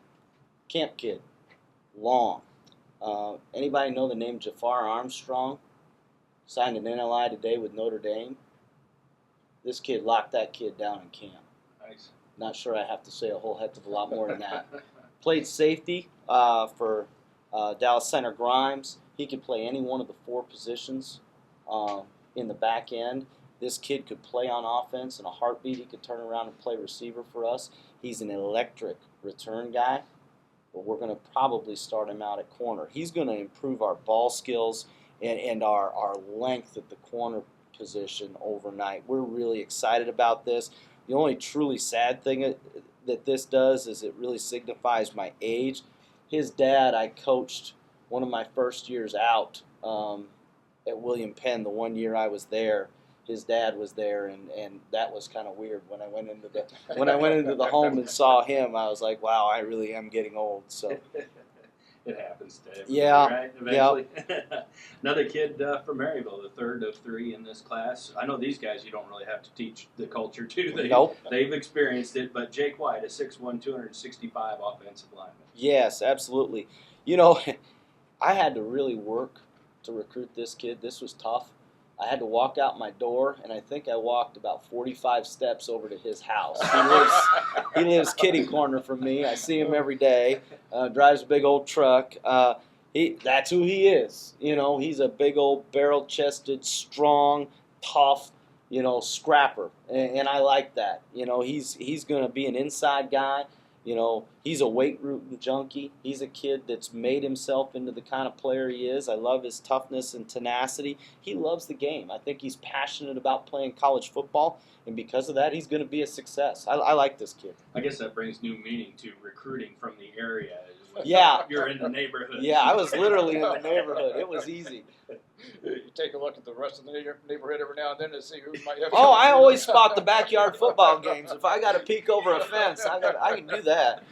camp kid, long. Anybody know the name Jafar Armstrong? Signed an NLI today with Notre Dame. This kid locked that kid down in camp. Nice. Not sure I have to say a whole heck of a lot more than that. Played safety for Dallas Center Grimes. He could play any one of the 4 positions in the back end. This kid could play on offense in a heartbeat. He could turn around and play receiver for us. He's an electric return guy. but we're going to probably start him out at corner. He's going to improve our ball skills and our length at the corner position overnight. We're really excited about this. The only truly sad thing that this does is it really signifies my age. His dad, I coached one of my first years out at William Penn, the 1 year I was there. His dad was there, and that was kind of weird. When I went into the home and saw him, I was like, wow, I really am getting old. So it happens to everybody, yeah, right? Eventually. Another kid from Maryville, the third of three in this class. I know these guys you don't really have to teach the culture to. Nope. They've experienced it, but Jake White, a 6'1", 265 offensive lineman. Yes, absolutely. I had to really work to recruit this kid. This was tough. I had to walk out my door, and I think I walked about 45 steps over to his house. He lives kitty corner from me. I see him every day. Drives a big old truck. That's who he is. He's a big old barrel-chested, strong, tough, scrapper, and I like that. He's going to be an inside guy. He's a weight room junkie. He's a kid that's made himself into the kind of player he is. I love his toughness and tenacity. He loves the game. I think he's passionate about playing college football, and because of that, he's going to be a success. I like this kid. I guess that brings new meaning to recruiting from the area. Yeah. You're in the neighborhood. Yeah, I was literally in the neighborhood. It was easy. You take a look at the rest of the neighborhood every now and then to see who might have. Oh, I always spot the backyard football games. If I got to peek over a fence, I can do that.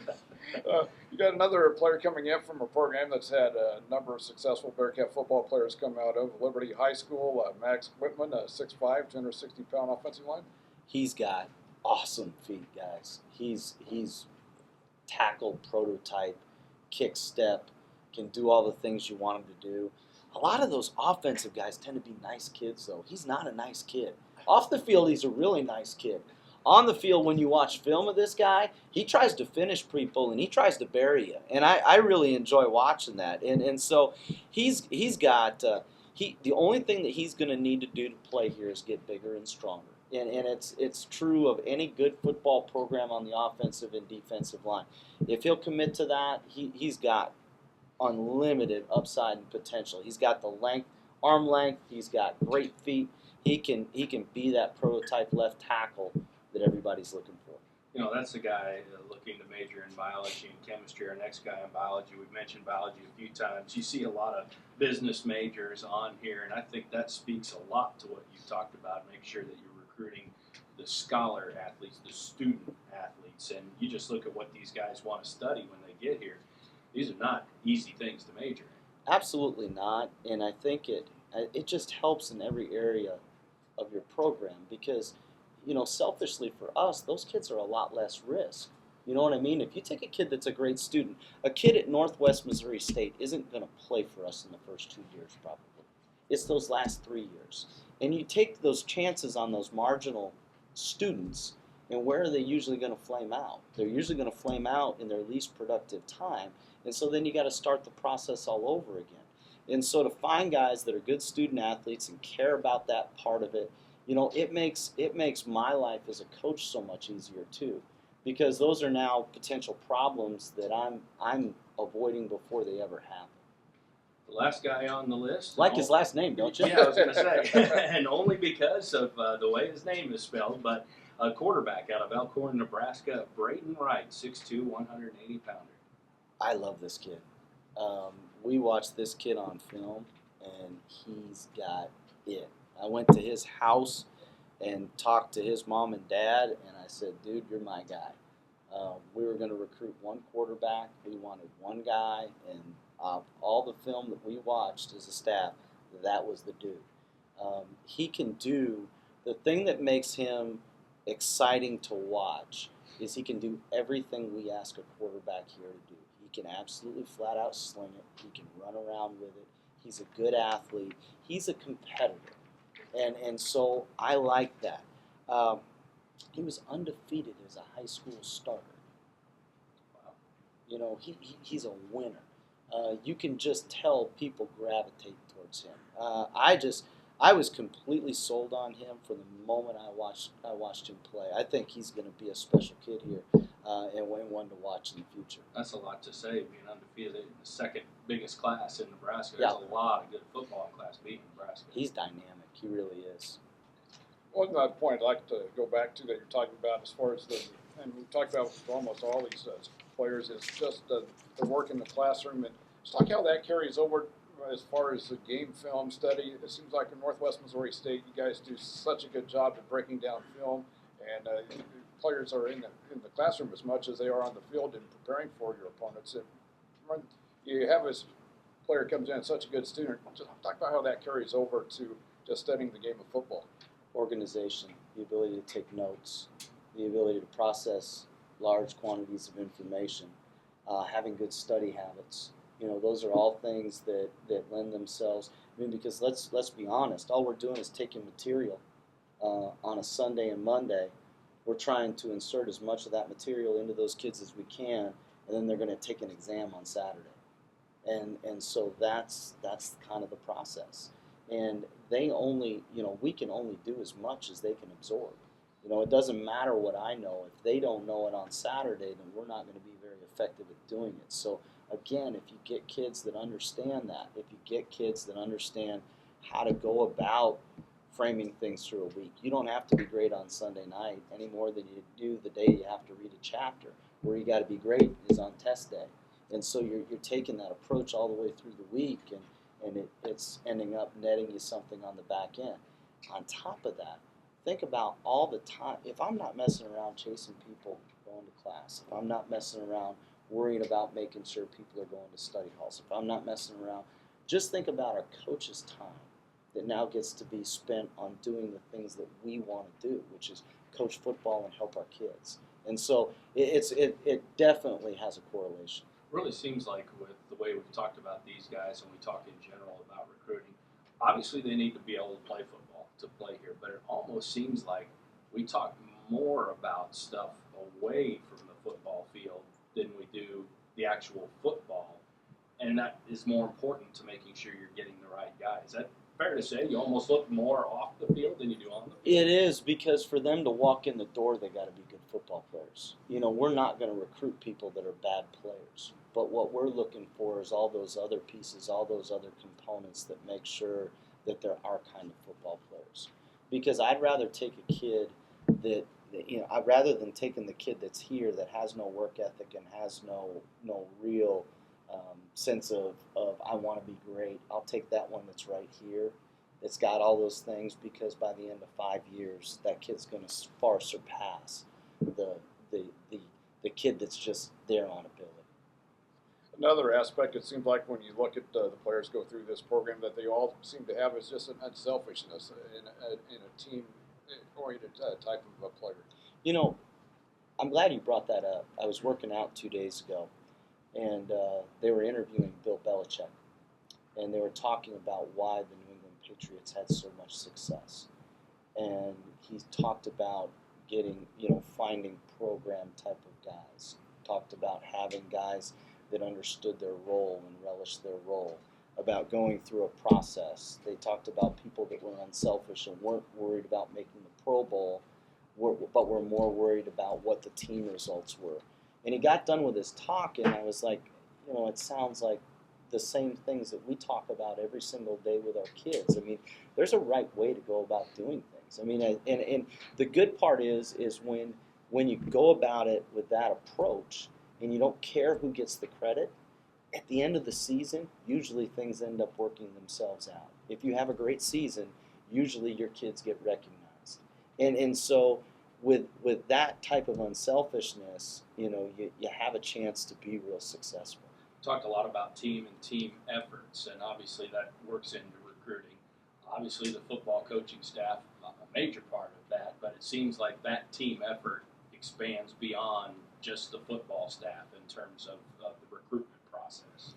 You got another player coming in from a program that's had a number of successful Bearcat football players come out of Liberty High School. Max Whitman, 6'5", 260-pound offensive line. He's got awesome feet, guys. He's tackle prototype, kick step, can do all the things you want him to do. A lot of those offensive guys tend to be nice kids, though. He's not a nice kid. Off the field, he's a really nice kid. On the field, when you watch film of this guy, he tries to finish people and he tries to bury you. And I really enjoy watching that. And so he's got the only thing that he's going to need to do to play here is get bigger and stronger. And it's true of any good football program on the offensive and defensive line. If he'll commit to that, he's got unlimited upside and potential. He's got the length, arm length. He's got great feet. He can be that prototype left tackle that everybody's looking for. That's the guy looking to major in biology and chemistry. Our next guy in biology, we've mentioned biology a few times. You see a lot of business majors on here, and I think that speaks a lot to what you talked about. Make sure that you're recruiting the scholar athletes, the student athletes, and you just look at what these guys want to study when they get here. These are not easy things to major in. Absolutely not, and I think it just helps in every area of your program because, selfishly for us, those kids are a lot less risk. You know what I mean? If you take a kid that's a great student, a kid at Northwest Missouri State isn't going to play for us in the first 2 years probably. It's those last 3 years. And you take those chances on those marginal students, and where are they usually going to flame out? They're usually going to flame out in their least productive time, and so then you got to start the process all over again. And so to find guys that are good student athletes and care about that part of it, it makes my life as a coach so much easier too, because those are now potential problems that I'm avoiding before they ever happen. The last guy on the list. Like his last name, don't you? Yeah, I was going to say. And only because of the way his name is spelled, but a quarterback out of Elkhorn, Nebraska, Brayton Wright, 6'2", 180-pounder. I love this kid. We watched this kid on film, and he's got it. I went to his house and talked to his mom and dad, and I said, dude, you're my guy. We were going to recruit one quarterback. We wanted one guy, and all the film that we watched as a staff, that was the dude. He can do the thing that makes him exciting to watch is he can do everything we ask a quarterback here to do. He can absolutely flat out sling it. He can run around with it. He's a good athlete. He's a competitor. And so I like that. He was undefeated as a high school starter. Wow. He's a winner. You can just tell people gravitate towards him. I was completely sold on him from the moment I watched him play. I think he's going to be a special kid here, and one to watch in the future. That's a lot to say, being undefeated in the second biggest class in Nebraska. Yeah. There's a lot of good football in Class B in Nebraska. He's dynamic. He really is. One point I'd like to go back to that you're talking about as far as and we talked about with almost all these players, is just the work in the classroom. And just talk how that carries over as far as the game film study. It seems like in Northwest Missouri State, you guys do such a good job of breaking down film, and players are in the classroom as much as they are on the field and preparing for your opponents. And when you have a player comes in, such a good student, just talk about how that carries over to just studying the game of football. Organization, the ability to take notes, the ability to process large quantities of information, having good study habits. Those are all things that lend themselves. I mean, because let's be honest, all we're doing is taking material on a Sunday and Monday. We're trying to insert as much of that material into those kids as we can, and then they're going to take an exam on Saturday. And so that's kind of the process. And we can only do as much as they can absorb. It doesn't matter what I know. If they don't know it on Saturday, then we're not going to be very effective at doing it. So again, if you get kids that understand that, if you get kids that understand how to go about framing things through a week, you don't have to be great on Sunday night any more than you do the day you have to read a chapter. Where you got to be great is on test day. And so you're taking that approach all the way through the week, and it's ending up netting you something on the back end. On top of that, think about all the time. If I'm not messing around chasing people going to class, if I'm not messing around worrying about making sure people are going to study halls, if I'm not messing around, just think about our coach's time that now gets to be spent on doing the things that we want to do, which is coach football and help our kids. And so it definitely has a correlation. Really seems like with the way we've talked about these guys and we talk in general about recruiting, obviously they need to be able to play football to play here, but it almost seems like we talk more about stuff away from the football field than we do the actual football, and that is more important to making sure you're getting the right guy. Is that fair to say? You almost look more off the field than you do on the field? It is, because for them to walk in the door, they got to be good football players. We're not going to recruit people that are bad players. But what we're looking for is all those other pieces, all those other components that make sure that there are kind of football players. Because I'd rather take a kid rather than taking the kid that's here that has no work ethic and has no real sense of I want to be great. I'll take that one that's right here. It's got all those things, because by the end of 5 years, that kid's going to far surpass the kid that's just there on ability. Another aspect, it seems like when you look at the players go through this program, that they all seem to have is just an unselfishness in a team-oriented type of a player. I'm glad you brought that up. I was working out 2 days ago, and they were interviewing Bill Belichick, and they were talking about why the New England Patriots had so much success. And he talked about finding program type of guys. Talked about having guys that understood their role and relished their role, about going through a process. They talked about people that were unselfish and weren't worried about making the Pro Bowl, but were more worried about what the team results were. And he got done with his talk, and I was like, it sounds like the same things that we talk about every single day with our kids. I mean, there's a right way to go about doing things. I mean, and the good part is when you go about it with that approach, and you don't care who gets the credit, at the end of the season, usually things end up working themselves out. If you have a great season, usually your kids get recognized. And so with that type of unselfishness, you have a chance to be real successful. Talked a lot about team and team efforts, and obviously that works into recruiting. Obviously the football coaching staff, a major part of that, but it seems like that team effort expands beyond just the football staff in terms of the recruitment process.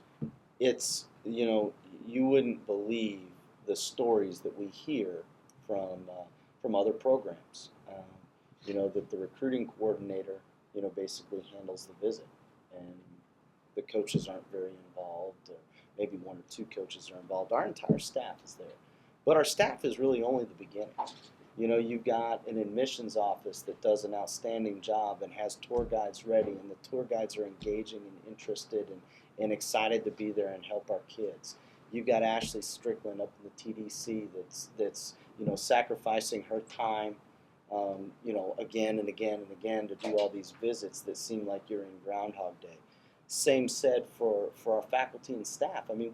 It's, you wouldn't believe the stories that we hear from other programs. That the recruiting coordinator, basically handles the visit, and the coaches aren't very involved, or maybe 1 or 2 coaches are involved. Our entire staff is there. But our staff is really only the beginning. You know, you've got an admissions office that does an outstanding job and has tour guides ready, and the tour guides are engaging and interested and excited to be there and help our kids. You've got Ashley Strickland up in the TDC that's sacrificing her time, again and again and again to do all these visits that seem like you're in Groundhog Day. Same said for our faculty and staff. I mean,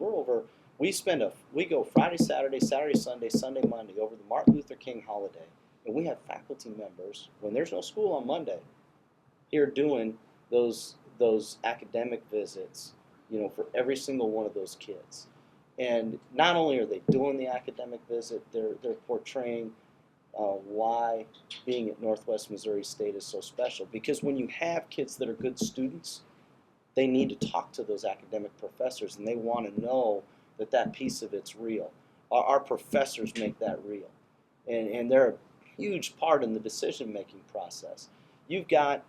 we go Friday, Saturday, Sunday, Sunday, Monday over the Martin Luther King holiday, and we have faculty members when there's no school on Monday here doing those academic visits, for every single one of those kids. And not only are they doing the academic visit, they're portraying why being at Northwest Missouri State is so special. Because when you have kids that are good students, they need to talk to those academic professors, and they want to know that piece of it's real. Our professors make that real, and they're a huge part in the decision-making process. You've got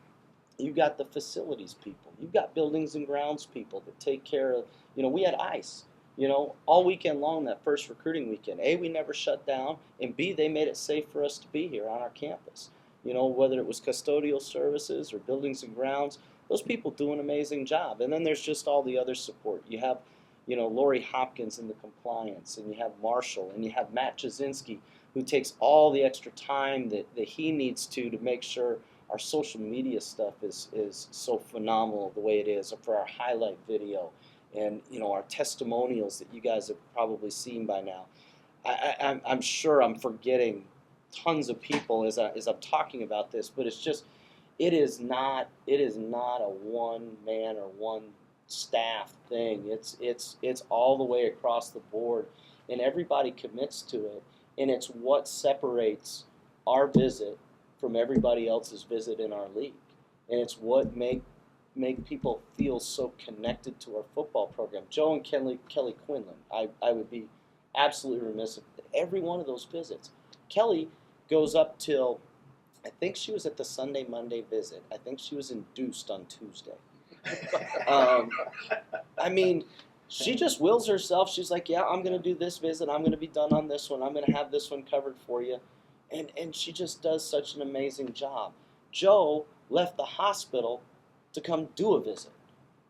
the facilities people. You've got buildings and grounds people that take care of. We had ice. All weekend long that first recruiting weekend. A, we never shut down, and B, they made it safe for us to be here on our campus. Whether it was custodial services or buildings and grounds, those people do an amazing job. And then there's just all the other support. You have, Lori Hopkins in the compliance, and you have Marshall, and you have Matt Jasinski, who takes all the extra time that he needs to make sure our social media stuff is so phenomenal the way it is, for our highlight video. And our testimonials that you guys have probably seen by now. I'm sure I'm forgetting tons of people as I'm talking about this, but it is not a one man or one staff thing. It's all the way across the board, and everybody commits to it. And it's what separates our visit from everybody else's visit in our league, and it's what make people feel so connected to our football program. Joe and Kelly Quinlan, I would be absolutely remiss if every one of those visits. Kelly goes up till, I think she was at the Sunday, Monday visit. I think she was induced on Tuesday. I mean, she just wills herself. She's like, yeah, I'm going to do this visit. I'm going to be done on this one. I'm going to have this one covered for you. And she just does such an amazing job. Joe left the hospital to come do a visit,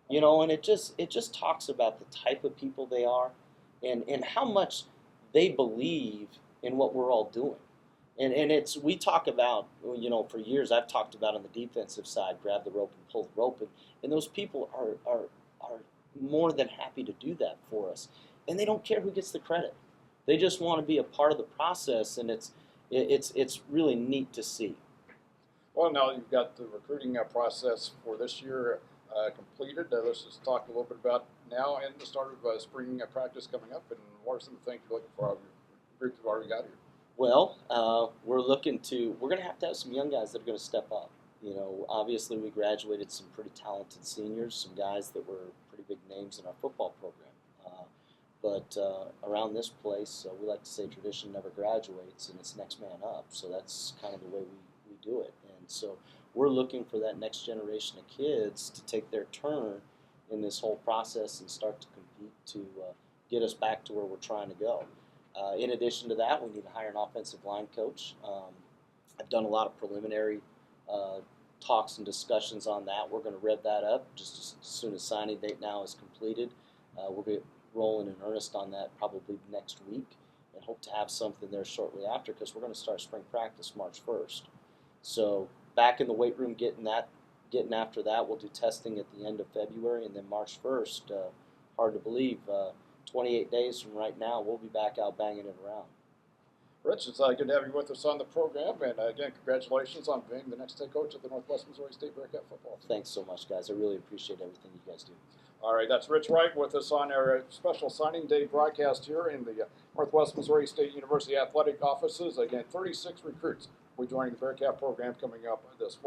and it just talks about the type of people they are, and how much they believe in what we're all doing, and we talk about, for years I've talked about on the defensive side, grab the rope and pull the rope, and those people are more than happy to do that for us, and they don't care who gets the credit, they just want to be a part of the process, and it's really neat to see. Well, now you've got the recruiting process for this year completed. Let's just talk a little bit about now and the start of spring practice coming up, and what are some of the things you're looking for out of your group you've already got here? Well, we're going to have some young guys that are going to step up. Obviously we graduated some pretty talented seniors, some guys that were pretty big names in our football program. But around this place, we like to say tradition never graduates, and it's next man up. So that's kind of the way we do it. And so we're looking for that next generation of kids to take their turn in this whole process and start to compete to get us back to where we're trying to go. In addition to that, we need to hire an offensive line coach. I've done a lot of preliminary talks and discussions on that. We're going to rev that up just as soon as signing date now is completed. We'll be rolling in earnest on that probably next week, and hope to have something there shortly after, because we're going to start spring practice March 1st. So back in the weight room getting after that. We'll do testing at the end of February, and then March 1st, hard to believe, 28 days from right now, we'll be back out banging it around. Rich, it's good to have you with us on the program, and again, congratulations on being the next head coach of the Northwest Missouri State Bearcat football team. Thanks so much, guys. I really appreciate everything you guys do. All right, that's Rich Wright with us on our special signing day broadcast here in the Northwest Missouri State University athletic offices. Again, 36 recruits will be joining the Bearcat program coming up this fall.